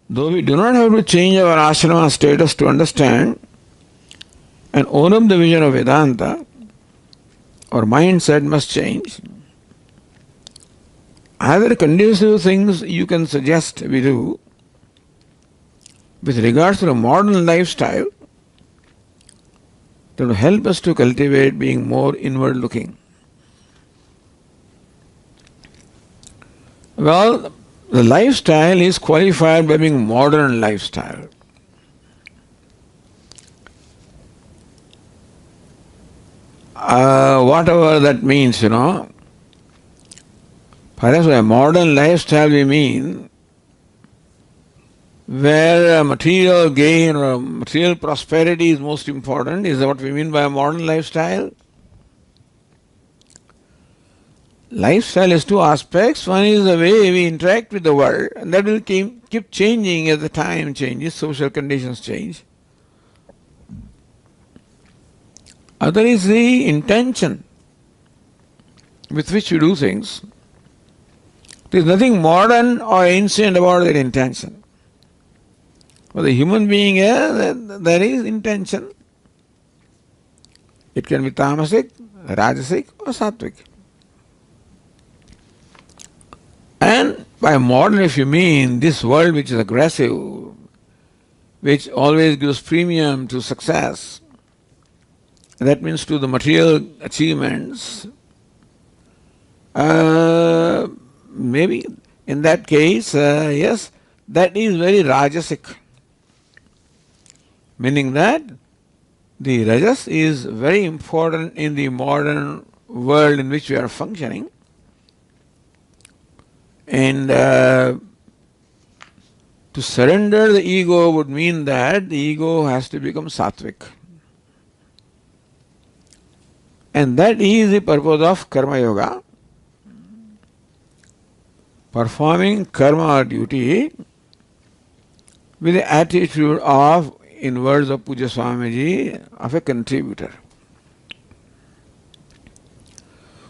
Though we do not have to change our ashrama status to understand and own up the vision of Vedanta, our mindset must change. Other conducive things you can suggest we do with regards to the modern lifestyle that will help us to cultivate being more inward looking. Well, the lifestyle is qualified by being modern lifestyle. Whatever that means, Perhaps by modern lifestyle we mean where material gain or material prosperity is most important. Is that what we mean by a modern lifestyle? Lifestyle has two aspects. One is the way we interact with the world, and that will keep changing as the time changes, social conditions change. Other is the intention with which we do things. There is nothing modern or ancient about that intention. For the human being, there is intention. It can be tamasic, rajasic or sattvic. And by modern, if you mean this world which is aggressive, which always gives premium to success, that means to the material achievements, maybe in that case, yes, that is very rajasic. Meaning that the rajas is very important in the modern world in which we are functioning. And to surrender the ego would mean that the ego has to become sattvic. And that is the purpose of karma yoga. Performing karma duty with the attitude of, in words of Puja Swamiji, of a contributor.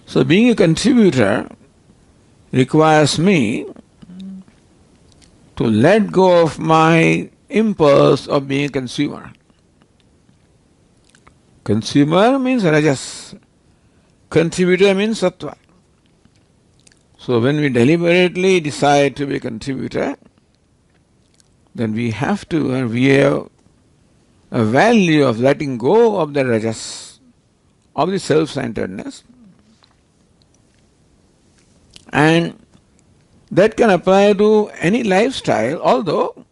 So being a contributor requires me to let go of my impulse of being a consumer. Consumer means rajas. Contributor means sattva. So when we deliberately decide to be a contributor, then we have a value of letting go of the rajas, of the self-centeredness. And that can apply to any lifestyle, although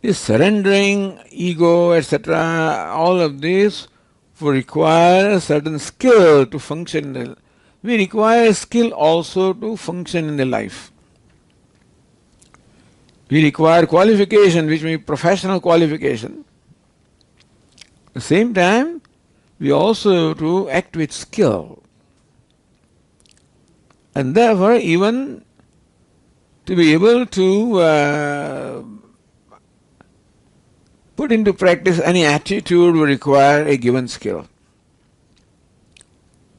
this surrendering, ego, etc., all of this will require a certain skill to function. We require skill also to function in the life. We require qualification, which means professional qualification. At the same time, we also have to act with skill. And therefore, even to be able to put into practice any attitude will require a given skill.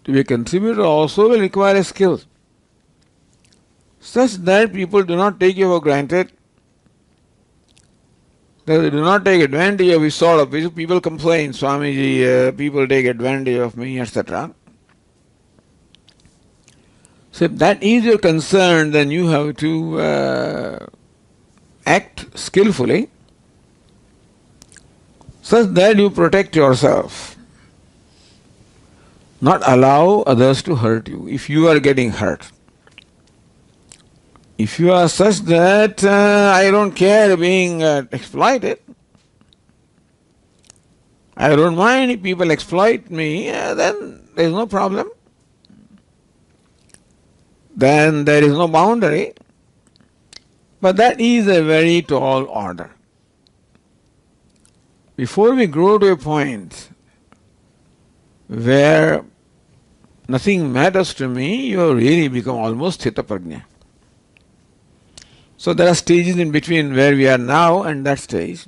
To be a contributor also will require a skill, such that people do not take you for granted, that they do not take advantage of you sort of. People complain, Swamiji, people take advantage of me, etc. So if that is your concern, then you have to act skillfully, such that you protect yourself. Not allow others to hurt you if you are getting hurt. If you are such that I don't care being exploited, I don't mind if people exploit me, then there is no problem. Then there is no boundary. But that is a very tall order. Before we grow to a point where nothing matters to me, you really become almost sthita prajna. So there are stages in between where we are now and that stage.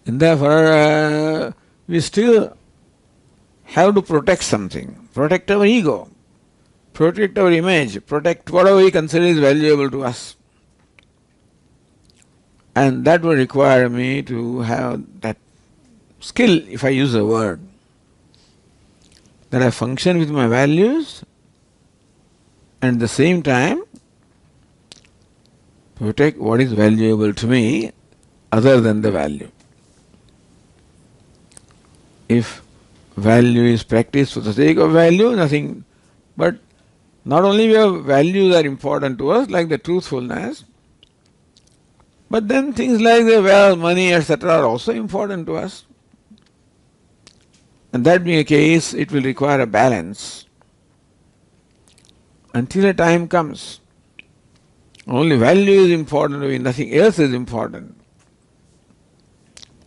And therefore, we still have to protect something, protect our ego, protect our image, protect whatever we consider is valuable to us. And that will require me to have that skill, if I use a word, that I function with my values and at the same time protect what is valuable to me other than the value. If value is practiced for the sake of value, nothing, but not only your values are important to us, like the truthfulness, but then things like the wealth, money, etc. are also important to us. And that being a case, it will require a balance until a time comes. Only value is important to me, nothing else is important.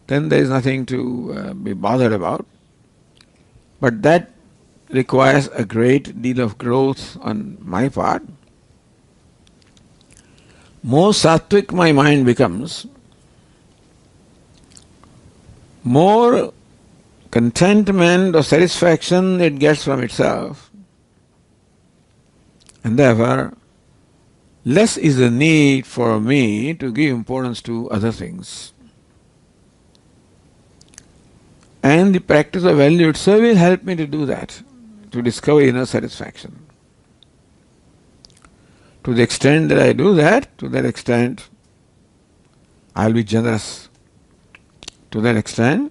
Then there is nothing to be bothered about. But that requires a great deal of growth on my part. More sattvic my mind becomes, more contentment or satisfaction it gets from itself, and therefore less is the need for me to give importance to other things. And the practice of value itself will help me to do that, to discover inner satisfaction. To the extent that I do that, to that extent I'll be generous. To that extent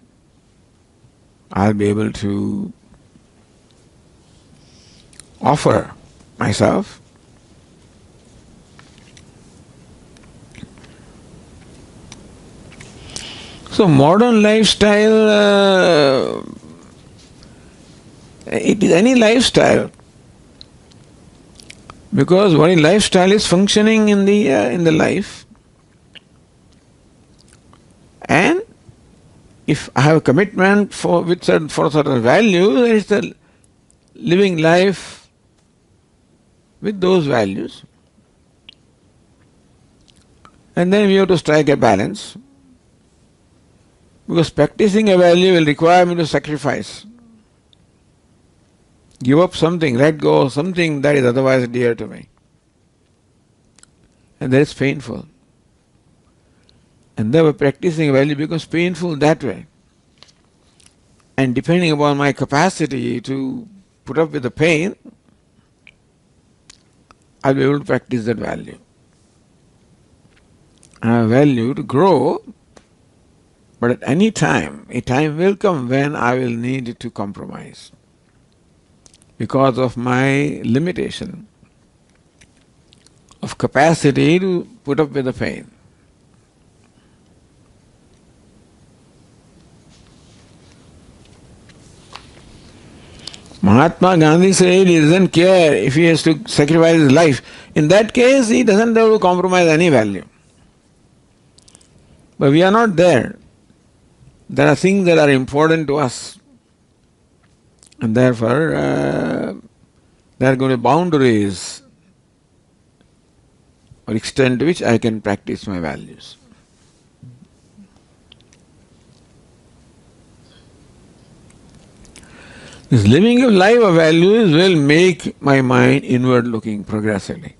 I'll be able to offer myself So modern lifestyle, it is any lifestyle, because what is lifestyle is functioning in the life, and if I have a commitment for certain values, then it's the living life with those values, and then we have to strike a balance. Because practicing a value will require me to sacrifice, give up something, let go of something that is otherwise dear to me. And that is painful. And therefore practicing a value becomes painful that way. And depending upon my capacity to put up with the pain, I'll be able to practice that value. And I have value to grow. But at any time, a time will come when I will need to compromise because of my limitation of capacity to put up with the pain. Mahatma Gandhi said he doesn't care if he has to sacrifice his life. In that case, he doesn't have to compromise any value. But we are not there. There are things that are important to us, and therefore there are going to be boundaries or extent to which I can practice my values. This living a life of values will make my mind inward looking progressively.